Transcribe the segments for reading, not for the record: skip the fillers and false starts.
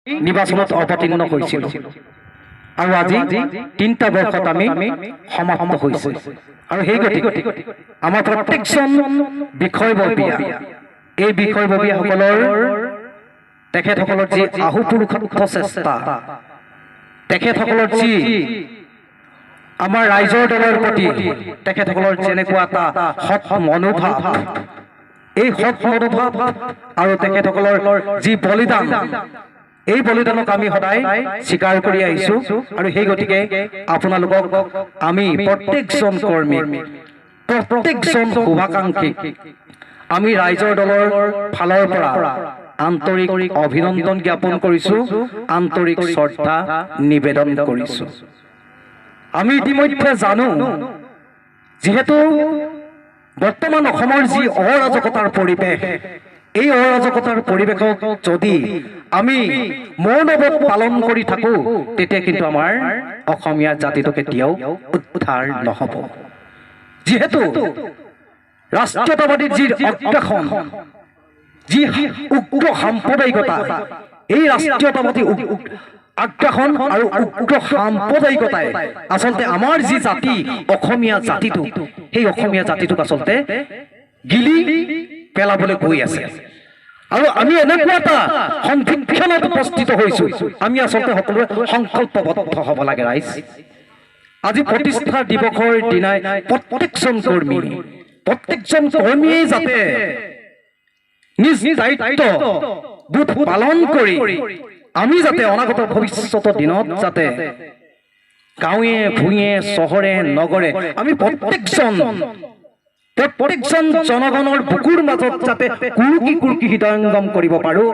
নিৰ্বাচনত অৱতীৰ্ণ হৈছিলোঁ আৰু আজি ৩টা বৰ্ষত আমি সমাপ্ত হৈছোঁ আৰু সেই গতিকে আমাৰ প্ৰত্যেকজন বিষয়ববীয়া এই বিষয়ববীয়াসকলৰ তেখেতসকলৰ যি আহুপুৰুষাৰ্থ চেষ্টা তেখেতসকলৰ যি আমাৰ ৰাইজৰ দলৰ প্ৰতি তেখেতসকলৰ যেনেকুৱা এটা সৎ মনোভাৱ এই সৎ মনোভাৱ আৰু তেখেতসকলৰ যি বলিদান এই বলিদানক আমি সদায় স্বীকাৰ কৰি আহিছোঁ আৰু সেই গতিকে আপোনালোকক আমি প্ৰত্যেকজন কৰ্মী প্ৰত্যেকজন শুভাকাংক্ষীক আমি ৰাইজৰ দলৰ ফালৰ পৰা আন্তৰিক অভিনন্দন জ্ঞাপন কৰিছোঁ আন্তৰিক শ্ৰদ্ধা নিবেদন কৰিছোঁ আমি ইতিমধ্যে জানো যেহেতু বৰ্তমান অসমৰ যি অৰাজকতাৰ পৰিৱেশ এই অৰাজকতাৰ পৰিৱেশক যদি আমি মৌনৱত পালন কৰি থাকো তেতিয়া কিন্তু আমাৰ অসমীয়া জাতিটো কেতিয়াও উদ্ধাৰ নহ'ব যেহেতু ৰাষ্ট্ৰীয়তাবাদী যি অগ্ৰাসন যি উগ্ৰ সাম্প্ৰদায়িকতা এই ৰাষ্ট্ৰীয়তাবাদী আগ্ৰাসন আৰু উগ্ৰ সাম্প্ৰদায়িকতাই আচলতে আমাৰ যি জাতি অসমীয়া জাতিটো সেই অসমীয়া জাতিটোক আচলতে গিলি পেলাবলৈ গৈ আছে আৰু আমি এনেকুৱা এটা সন্ধিক্ষণত উপস্থিত হৈছোঁ আমি আচলতে সকলোৱে সংকল্পবদ্ধ হ'ব লাগে ৰাইজ আজি প্ৰতিষ্ঠা দিৱসৰ দিনাই প্ৰত্যেকজন কৰ্মীয়ে যাতে নিজ দায়িত্ব বোধ পালন কৰি আমি যাতে অনাগত ভৱিষ্যতৰ দিনত যাতে গাঁৱে ভূঞে চহৰে নগৰে আমি প্ৰত্যেকজন জনগণৰ বুকুৰ মাজত যাতে কুৰুকি হৃদয়ংগম কৰিব পাৰোঁ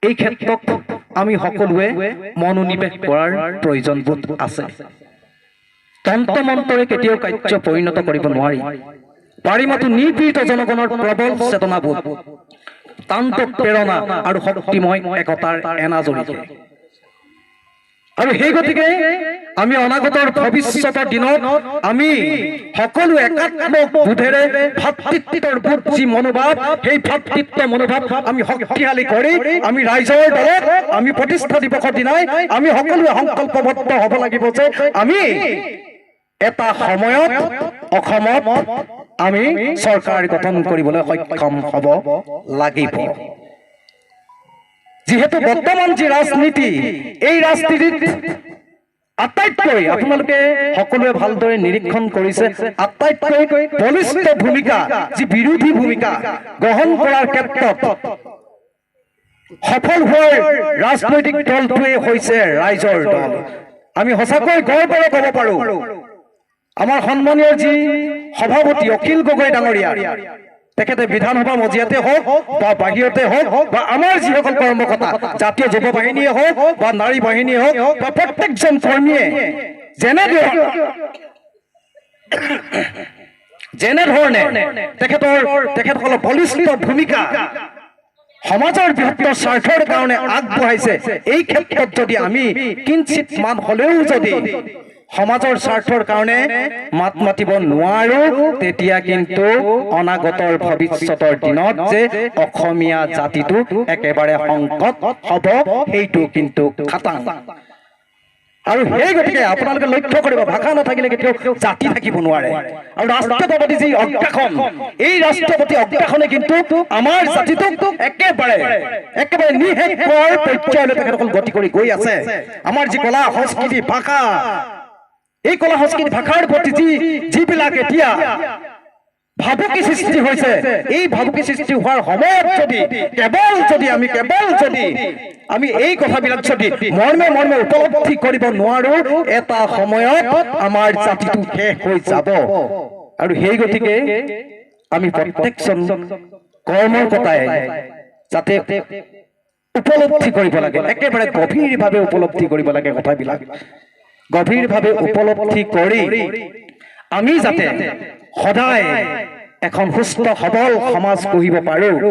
এই ক্ষেত্ৰত আমি সকলোৱে মনোনিৱেশ কৰাৰ প্ৰয়োজন বোধ আছে তন্ত্ৰ মন্ত্ৰৰে কেতিয়াও কাৰ্য পৰিণত কৰিব নোৱাৰি পাৰি মাথো নিপীড়িত জনগণৰ প্ৰবল চেতনাবোধ তান্ত্ৰিক প্ৰেৰণা আৰু শক্তিময় একতাৰ এনাজৰীতে আৰু সেই গতিকে আমি অনাগতৰ ভৱিষ্যতৰ দিনত আমি সকলো একাত্ম বোধেৰে ভাতৃত্বৰ বোধ যি মনোভাৱ সেই ভাতৃত্ব মনোভাৱ আমি শক্তিশালী কৰি আমি ৰাইজৰ দলত আমি প্ৰতিষ্ঠা দিৱসৰ দিনাই আমি সকলোৱে সংকল্পবদ্ধ হ'ব লাগিব যে আমি এটা সময়ত অসমত আমি চৰকাৰ গঠন কৰিবলৈ সক্ষম হ'ব লাগিব যেহেতু বৰ্তমান যি ৰাজনীতি এই ৰাজনীতিত আটাইতকৈ আপোনালোকে সকলোৱে ভালদৰে নিৰীক্ষণ কৰিছে আটাইতকৈ বলিষ্ঠ ভূমিকা যি বিৰোধী ভূমিকা গ্ৰহণ কৰাৰ ক্ষেত্ৰত সফল হোৱাৰ ৰাজনৈতিক দলটোৱে হৈছে ৰাইজৰ দল আমি সঁচাকৈ গৰ্বেৰে ক'ব পাৰোঁ আমাৰ সন্মানীয় যি সভাপতি অখিল গগৈ ডাঙৰীয়া তেখেতে বিধানসভা মজিয়াতে হওক বা বাহিৰতে হওক বা আমাৰ যিসকল কৰ্মকৰ্তা জাতীয় যুৱ বাহিনীয়ে হওক বা নাৰী বাহিনীয়ে হওক বা প্ৰত্যেকজন কৰ্মীয়ে যেনেধৰণে তেখেতসকলৰ বলিষ্ঠ ভূমিকা সমাজৰ বৃহত্তৰ স্বাৰ্থৰ কাৰণে আগবঢ়াইছে এই ক্ষেত্ৰত যদি আমি কিঞ্চিত মান হ'লেও যদি সমাজৰ স্বাৰ্থৰ কাৰণে মাত মাতিব নোৱাৰো তেতিয়া কিন্তু অনাগতৰ ভৱিষ্যতৰ দিনত যে অসমীয়া জাতিটো একেবাৰে সংকট হ'ব সেইটো কিন্তু খাটাং আৰু সেই গতিকে আপোনালোকে লক্ষ্য কৰিব ভাষা নাথাকিলে কেতিয়াও জাতি থাকিব নোৱাৰে আৰু ৰাষ্ট্ৰীয়তাবাদী যি অগ্ৰাসন এই ৰাষ্ট্ৰীয়বাদী অগ্ৰাসনে কিন্তু আমাৰ জাতিটোক একেবাৰে নিঃশেষ কৰাৰ পৰ্যায়লৈ তেখেতসকল গতি কৰি গৈ আছে আমাৰ যি কলা সংস্কৃতি ভাষা এই কলা সংস্কৃতি ভাষাৰ প্ৰতি যিবিলাক এতিয়া ভাবুকি সৃষ্টি হৈছে এই ভাবুকি সৃষ্টি হোৱাৰ সময়ত যদি আমি এই কথাবিলাক যদি মৰ্মে উপলব্ধি কৰিব নোৱাৰো এটা সময়ত আমাৰ জাতিটো শেষ হৈ যাব আৰু সেই গতিকে আমি প্ৰত্যেকজন কৰ্মকৰ্তাই যাতে উপলব্ধি কৰিব লাগে একেবাৰে গভীৰভাৱে উপলব্ধি কৰিব লাগে কথাবিলাক গভীৰভাৱে উপলব্ধি কৰি আমি যাতে সদায় এখন সুস্থ সবল সমাজ গঢ়িব পাৰোঁ